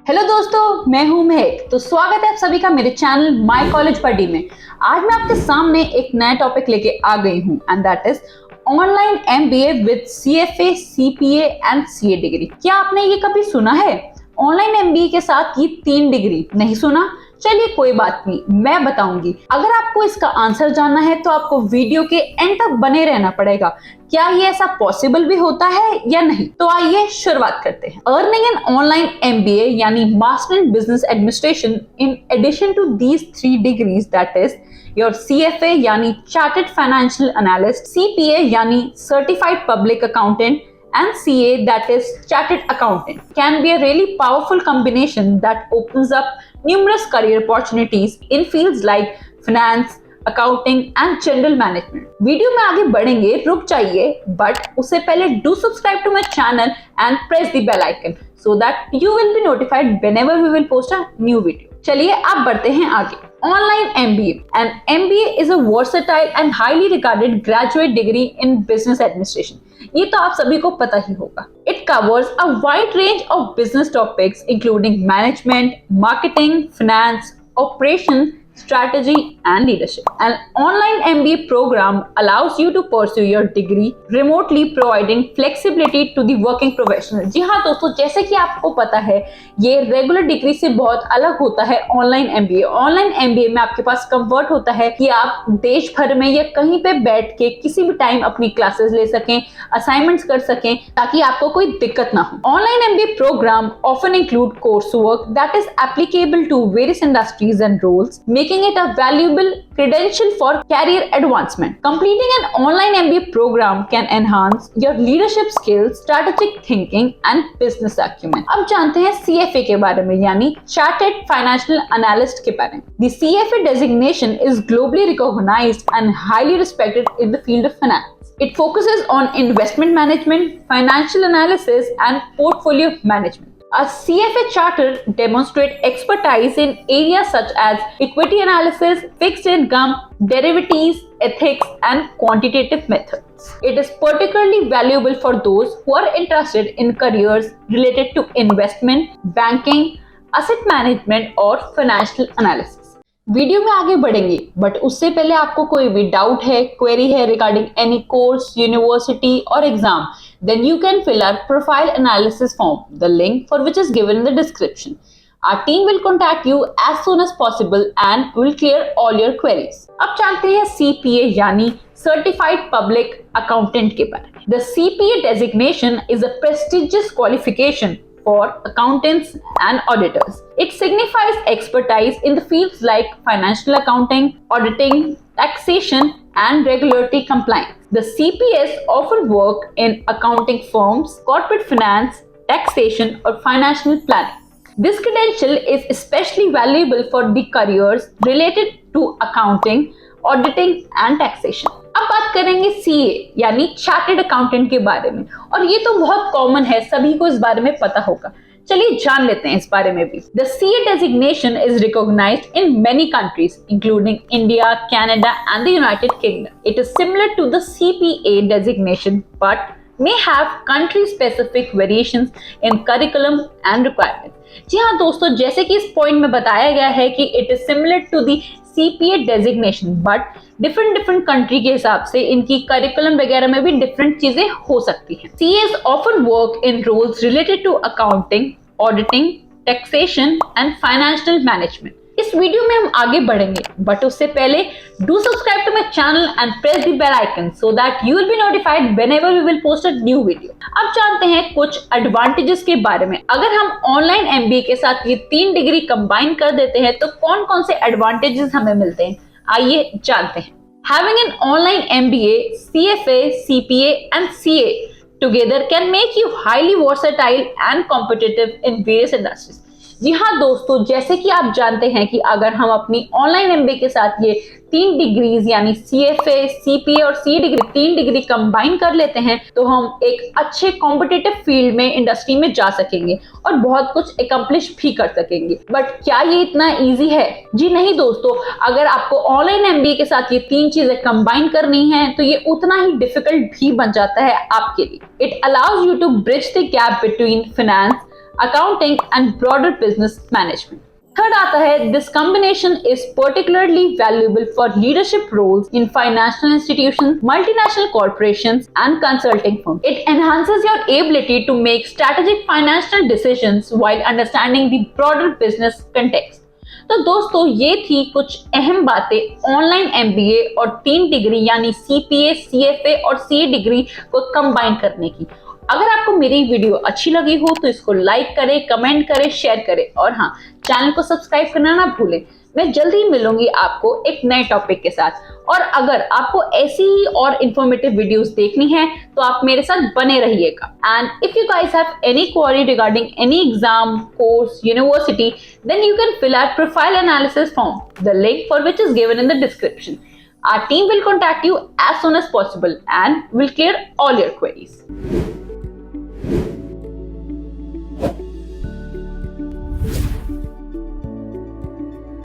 Hello दोस्तों, मैं हूं महक। तो स्वागत है आप सभी का मेरे चैनल माय कॉलेज पढ़ी में। आज मैं आपके सामने एक नया टॉपिक लेके आ गई हूं and that is online MBA with CFA, CPA and CA degree. क्या आपने ये कभी सुना है? ऑनलाइन एमबीए के साथ ये 3 डिग्री नहीं सुना? चलिए कोई बात नहीं, मैं बताऊंगी। अगर आपको इसका आंसर जानना है तो आपको वीडियो के एंड तक बने रहना पड़ेगा। क्या ये ऐसा पॉसिबल भी होता है या नहीं? तो आइए शुरुआत करते हैं। अर्निंग एन ऑनलाइन एमबीए यानी master in business administration in addition to these 3 degrees that is your CFA यानी चार्टर्ड फाइनेंशियल एनालिस्ट, CPA यानी certified public accountant and CA that is chartered accountant can be a really powerful combination that opens up numerous career opportunities in fields like finance, accounting and general management. Video में आगे बढ़ेंगे, रुक जाइए, but उससे पहले do subscribe to my channel and press the bell icon so that you will be notified whenever we will post a new video. चलिए अब बढ़ते हैं आगे। Online MBA. An MBA is a versatile and highly regarded graduate degree in business administration. ये तो आप सभी को पता ही होगा। It covers a wide range of business topics including management, marketing, finance, operation, strategy and leadership. An online MBA program allows you to pursue your degree remotely, providing flexibility to the working professional. जी हाँ दोस्तों, जैसे कि आपको पता है ये regular degree से बहुत अलग होता है ऑनलाइन एमबीए। ऑनलाइन एमबीए में आपके पास कंफर्ट होता है कि आप देश भर में या कहीं पे बैठ के किसी भी टाइम अपनी क्लासेस ले सकें, असाइनमेंट्स कर सकें, ताकि आपको कोई दिक्कत ना हो। Online MBA programme often include coursework that is applicable to various industries and roles, making it a valuable credential for career advancement. Completing an online MBA program can enhance your leadership skills, strategic thinking and business acumen. अब जानते हैं CFA के बारे में, यानी Chartered Financial Analyst के बारे में। The CFA designation is globally recognized and highly respected in the field of finance. It focuses on investment management, financial analysis and portfolio management. A CFA charter demonstrates expertise in areas such as equity analysis, fixed income, derivatives, ethics, and quantitative methods. It is particularly valuable for those who are interested in careers related to investment, banking, asset management, or financial analysis. Video में आगे बढ़ेंगे, but उससे पहले आपको कोई भी doubt है, query है रिगार्डिंग एनी कोर्स, यूनिवर्सिटी और exam, then you can fill our profile analysis form, the link for which is given in the description. Our team will contact you as soon as possible and will clear all your queries. अब जानते हैं CPA यानी Certified Public Accountant के बारे में। The CPA designation is a prestigious qualification for accountants and auditors. It signifies expertise in the fields like financial accounting, auditing, taxation, and regulatory compliance. The CPAs often work in accounting firms, corporate finance, taxation, or financial planning. This credential is especially valuable for the careers related to accounting, auditing, and taxation. अब बात करेंगे CA यानी chartered accountant के बारे में, और ये तो बहुत कॉमन है, सभी को इस बारे में पता होगा। चलिए जान लेते हैं इस बारे में भी। The CA designation is recognized in many countries, including India, Canada, and the United Kingdom. It is similar to the CPA designation, but may have country-specific variations in curriculum and requirements. जी हाँ दोस्तों, जैसे कि इस point में बताया गया है कि it is similar to the CPA designation, but different country के हिसाब से इनकी करिकुलम वगैरह में भी डिफरेंट चीजें हो सकती हैं। CAs often work in roles related to accounting, auditing, taxation and financial management. इस वीडियो में हम आगे बढ़ेंगे, बट उससे पहले do subscribe to my channel and press the bell icon so that you will be notified whenever we will post a new video. अब जानते हैं कुछ एडवांटेजेस के बारे में। अगर हम ऑनलाइन एमबीए के साथ ये 3 डिग्री कंबाइन कर देते हैं तो कौन कौन से एडवांटेजेस हमें मिलते हैं, आइए जानते हैं। Having an online MBA, CFA, CPA and CA together can make you highly versatile and competitive in various industries. जी हाँ दोस्तों, जैसे कि आप जानते हैं कि अगर हम अपनी ऑनलाइन एमबीए के साथ ये 3 डिग्रीज यानी CFA, CPA और CA डिग्री 3 डिग्री कंबाइन कर लेते हैं तो हम एक अच्छे कॉम्पिटिटिव फील्ड में इंडस्ट्री में जा सकेंगे और बहुत कुछ एकम्प्लिश भी कर सकेंगे। बट क्या ये इतना इजी है? जी नहीं दोस्तों, अगर आपको ऑनलाइन एमबीए के साथ ये 3 चीजें कंबाइन करनी है तो ये उतना ही डिफिकल्ट भी बन जाता है आपके लिए। It allows you to bridge the gap between finance, accounting and broader business management. Third आता है this combination is particularly valuable for leadership roles in financial institutions, multinational corporations and consulting firm. It enhances your ability to make strategic financial decisions while understanding the broader business context. तो दोस्तों ये थी कुछ अहम बातें online MBA और 3 degree यानी CPA, CFA और सीए डिग्री को कंबाइन करने की. अगर आपको मेरी वीडियो अच्छी लगी हो तो इसको लाइक करें, कमेंट करें, शेयर करें और हाँ, चैनल को सब्सक्राइब करना ना भूलें. मैं जल्दी ही मिलूंगी आपको एक नए टॉपिक के साथ. और अगर आपको ऐसी ही और इंफॉर्मेटिव वीडियोस देखनी है तो आप मेरे साथ बने रहिएगा. And if you guys have any query regarding any exam, course, university, then you can fill out profile analysis form, the link for which is given in the description. Our team will contact you as soon as possible and will clear all your queries.